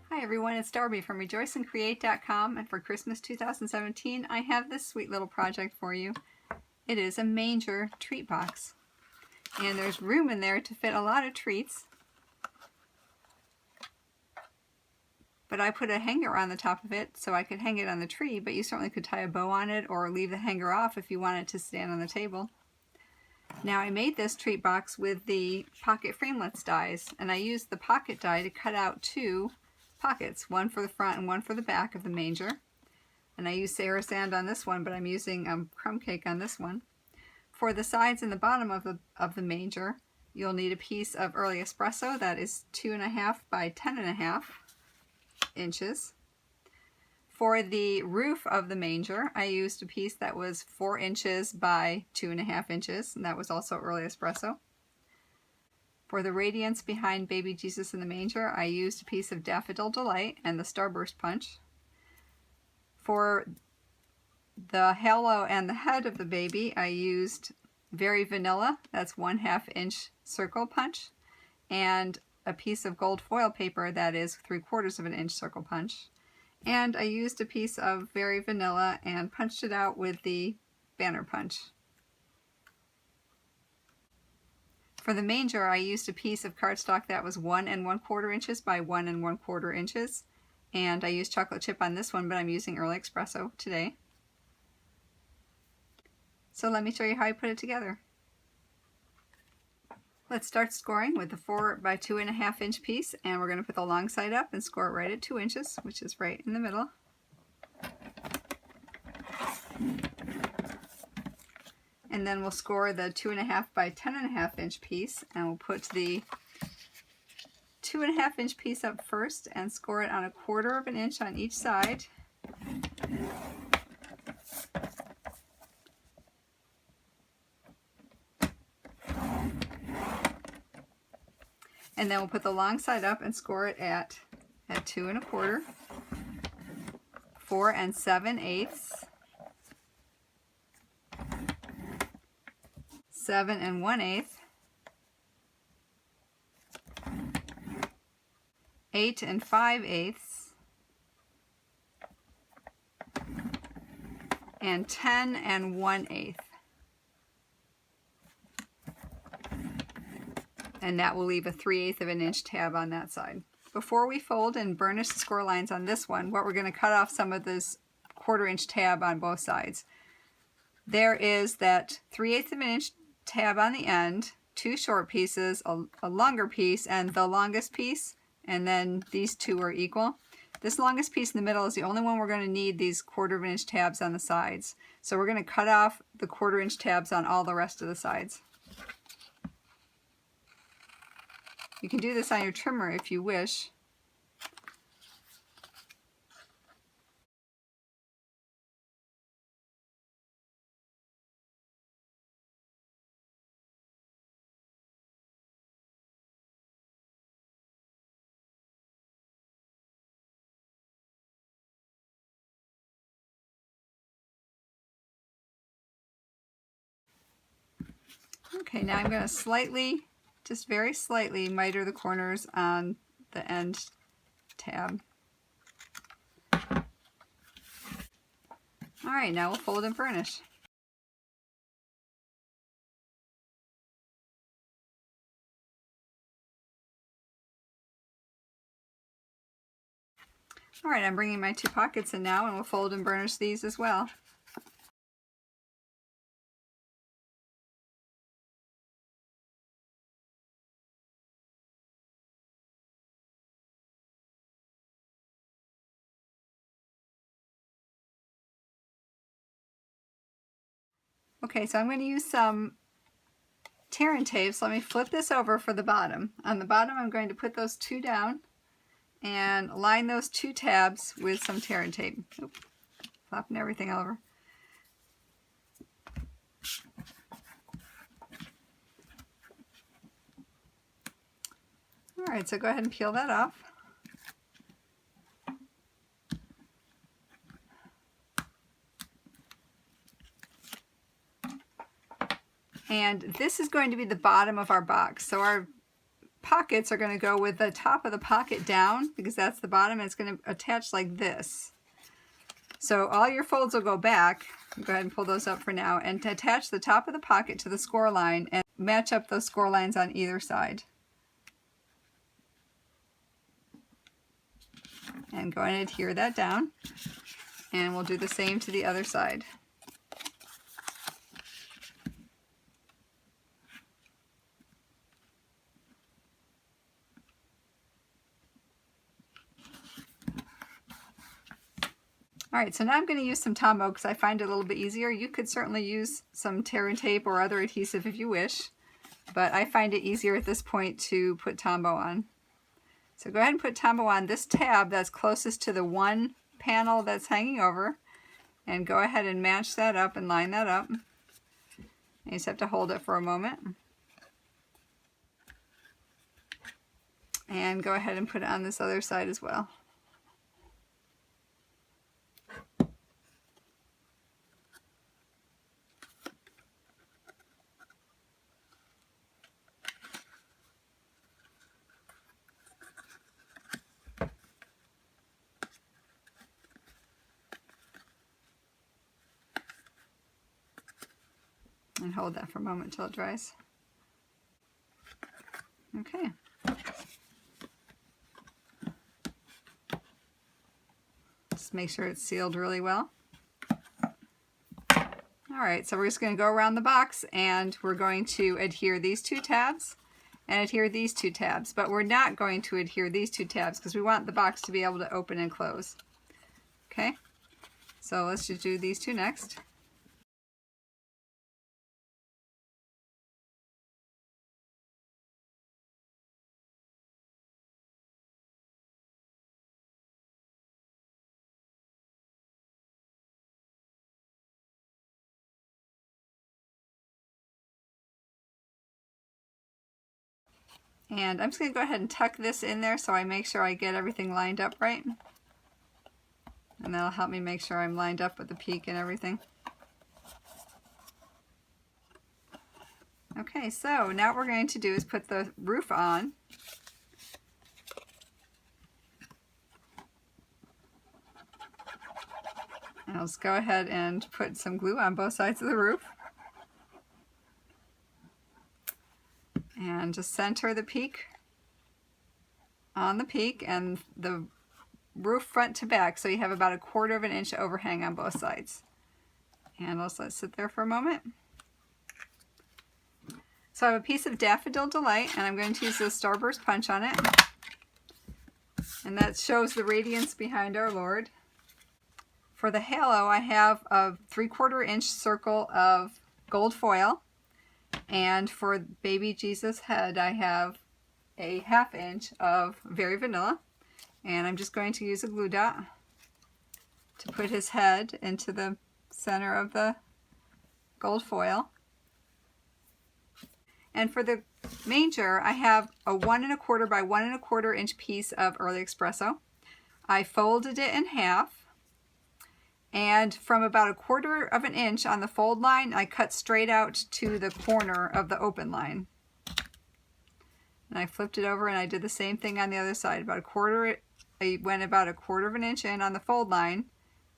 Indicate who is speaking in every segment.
Speaker 1: Hi everyone, it's Darby from rejoiceandcreate.com, and for Christmas 2017 I have this sweet little project for you. It is a Manger treat box, and there's room in there to fit a lot of treats, but I put a hanger on the top of it so I could hang it on the tree, but you certainly could tie a bow on it or leave the hanger off if you wanted to stand on the table. Now I made this treat box with the pocket framelits dies, and I used the pocket die to cut out two pockets, one for the front and one for the back of the manger. And I used Sarah sand on this one, but I'm using crumb cake on this one. For the sides and the bottom of the manger, you'll need a piece of early espresso that is 2.5 by 10.5 inches. For the roof of the manger, I used a piece that was 4 inches by 2.5 inches, and that was also early espresso. For the radiance behind baby Jesus in the manger, I used a piece of Daffodil Delight and the Starburst punch. For the halo and the head of the baby, I used Very Vanilla, that's 1/2 inch circle punch, and a piece of gold foil paper that is 3/4 inch circle punch. And I used a piece of Very Vanilla and punched it out with the banner punch. For the manger, I used a piece of cardstock that was 1 1/4 inches by 1 1/4 inches, and I used chocolate chip on this one, but I'm using early espresso today. So let me show you how I put it together. Let's start scoring with the 4 by 2.5 inch piece, and we're going to put the long side up and score it right at 2 inches, which is right in the middle. And then we'll score the 2.5 by 10.5 inch piece, and we'll put the 2.5 inch piece up first and score it on 1/4 inch on each side. And then we'll put the long side up and score it at 2 1/4, 4 7/8, 7 1/8, 8 5/8, and 10 1/8. And that will leave a 3/8 inch tab on that side. Before we fold and burnish the score lines on this one, what we're going to cut off some of this 1/4 inch tab on both sides. There is that 3/8 inch tab on the end, 2 short pieces, a longer piece, and the longest piece, and then these two are equal. This longest piece in the middle is the only one we're going to need these 1/4 inch tabs on the sides. So we're going to cut off the 1/4 inch tabs on all the rest of the sides. You can do this on your trimmer if you wish. Okay, now I'm going to just very slightly miter the corners on the end tab. Alright, now we'll fold and burnish. Alright, I'm bringing my 2 pockets in now, and we'll fold and burnish these as well. Okay, so I'm going to use some tear and tape, so let me flip this over for the bottom. On the bottom I'm going to put those 2 down and line those 2 tabs with some tear and tape. Oop, flopping everything over. Alright, so go ahead and peel that off. And this is going to be the bottom of our box. So our pockets are going to go with the top of the pocket down because that's the bottom, and it's going to attach like this. So all your folds will go back. Go ahead and pull those up for now, and to attach the top of the pocket to the score line and match up those score lines on either side. And go ahead and adhere that down, and we'll do the same to the other side. Alright, so now I'm going to use some Tombow because I find it a little bit easier. You could certainly use some tear and tape or other adhesive if you wish, but I find it easier at this point to put Tombow on. So go ahead and put Tombow on this tab that's closest to the one panel that's hanging over, and go ahead and match that up and line that up. You just have to hold it for a moment. And go ahead and put it on this other side as well. And hold that for a moment till it dries. Okay. Just make sure it's sealed really well. Alright, so we're just going to go around the box and we're going to adhere these two tabs and adhere these two tabs, but we're not going to adhere these two tabs because we want the box to be able to open and close. Okay, so let's just do these two next. And I'm just going to go ahead and tuck this in there so I make sure I get everything lined up right. And that'll help me make sure I'm lined up with the peak and everything. Okay, so now what we're going to do is put the roof on. And I'll just go ahead and put some glue on both sides of the roof. And just center the peak on the peak and the roof front to back, so you have about 1/4 of an inch overhang on both sides. And let's let it sit there for a moment. So I have a piece of Daffodil Delight, and I'm going to use the Starburst punch on it. And that shows the radiance behind our Lord. For the halo, I have a 3/4 inch circle of gold foil. And for baby Jesus' head, I have a 1/2 inch of Very Vanilla. And I'm just going to use a glue dot to put his head into the center of the gold foil. And for the manger, I have a 1 1/4 by 1 1/4 inch piece of Early Espresso. I folded it in half. And from about 1/4 of an inch on the fold line, I cut straight out to the corner of the open line. And I flipped it over and I did the same thing on the other side. I went about 1/4 of an inch in on the fold line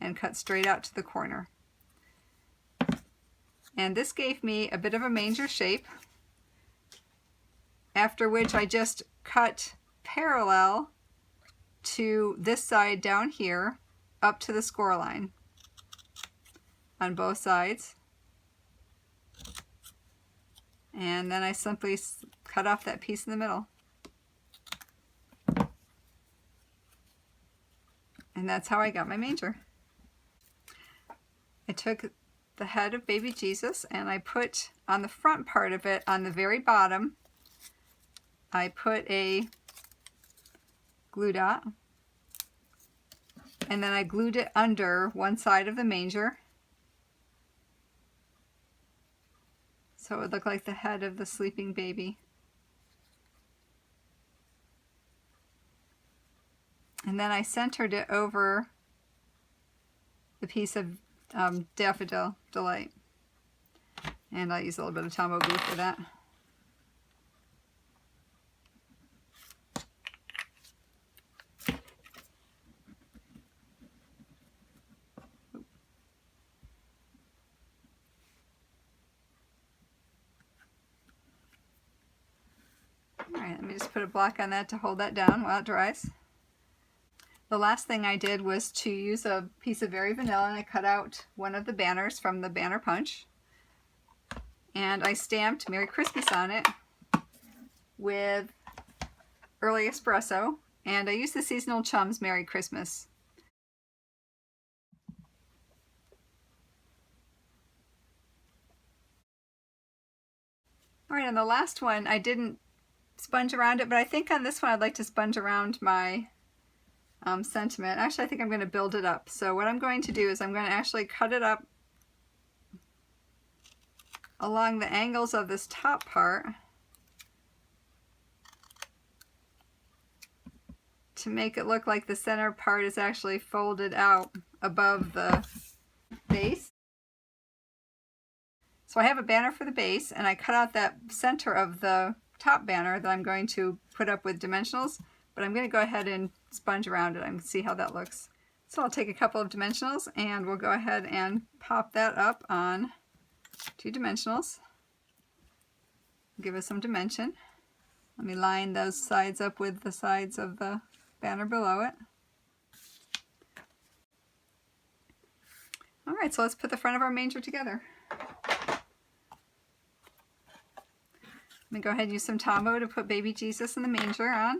Speaker 1: and cut straight out to the corner. And this gave me a bit of a manger shape, after which I just cut parallel to this side down here up to the score line on both sides. And then I simply cut off that piece in the middle. And that's how I got my manger. I took the head of baby Jesus and I put on the front part of it, on the very bottom, I put a glue dot. And then I glued it under one side of the manger, so it would look like the head of the sleeping baby. And then I centered it over the piece of Daffodil Delight. And I'll use a little bit of Tombow glue for that. Alright, let me just put a block on that to hold that down while it dries. The last thing I did was to use a piece of Very Vanilla, and I cut out one of the banners from the banner punch. And I stamped Merry Christmas on it with Early Espresso, and I used the Seasonal Chums Merry Christmas. Alright, on the last one I didn't sponge around it, but I think on this one I'd like to sponge around my sentiment. Actually, I think I'm going to build it up. So what I'm going to do is I'm going to actually cut it up along the angles of this top part to make it look like the center part is actually folded out above the base. So I have a banner for the base, and I cut out that center of the top banner that I'm going to put up with dimensionals, but I'm going to go ahead and sponge around it and see how that looks. So I'll take a couple of dimensionals and we'll go ahead and pop that up on 2 dimensionals. Give it some dimension. Let me line those sides up with the sides of the banner below it. Alright, so let's put the front of our manger together. Let me go ahead and use some Tombow to put baby Jesus in the manger on.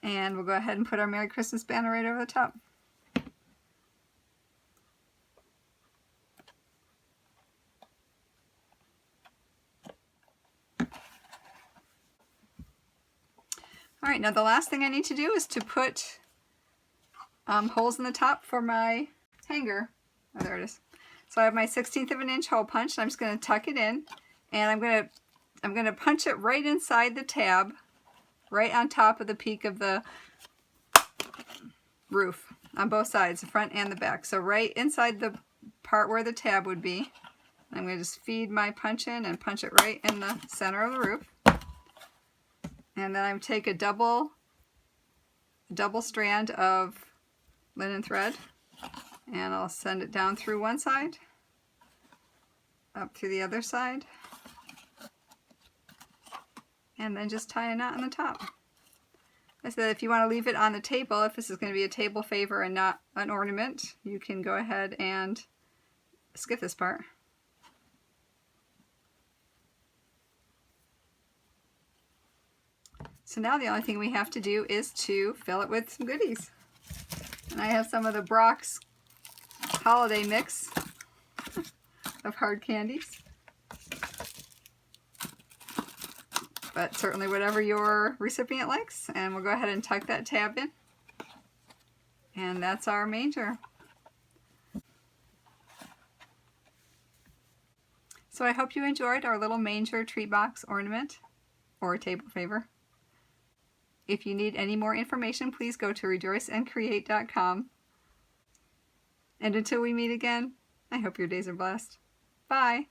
Speaker 1: And we'll go ahead and put our Merry Christmas banner right over the top. Alright, now the last thing I need to do is to put holes in the top for my hanger. Oh, there it is. So I have my 1/16 of an inch hole punch, and I'm just going to tuck it in, and I'm going to punch it right inside the tab, right on top of the peak of the roof on both sides, the front and the back. So right inside the part where the tab would be. I'm going to just feed my punch in and punch it right in the center of the roof. And then I take a double strand of linen thread, and I'll send it down through one side, up through the other side, and then just tie a knot on the top. I said if you want to leave it on the table, if this is going to be a table favor and not an ornament, you can go ahead and skip this part. So now the only thing we have to do is to fill it with some goodies. And I have some of the Brock's holiday mix of hard candies. But certainly whatever your recipient likes. And we'll go ahead and tuck that tab in. And that's our manger. So I hope you enjoyed our little manger treat box ornament or table favor. If you need any more information, please go to rejoiceandcreate.com. And until we meet again, I hope your days are blessed. Bye!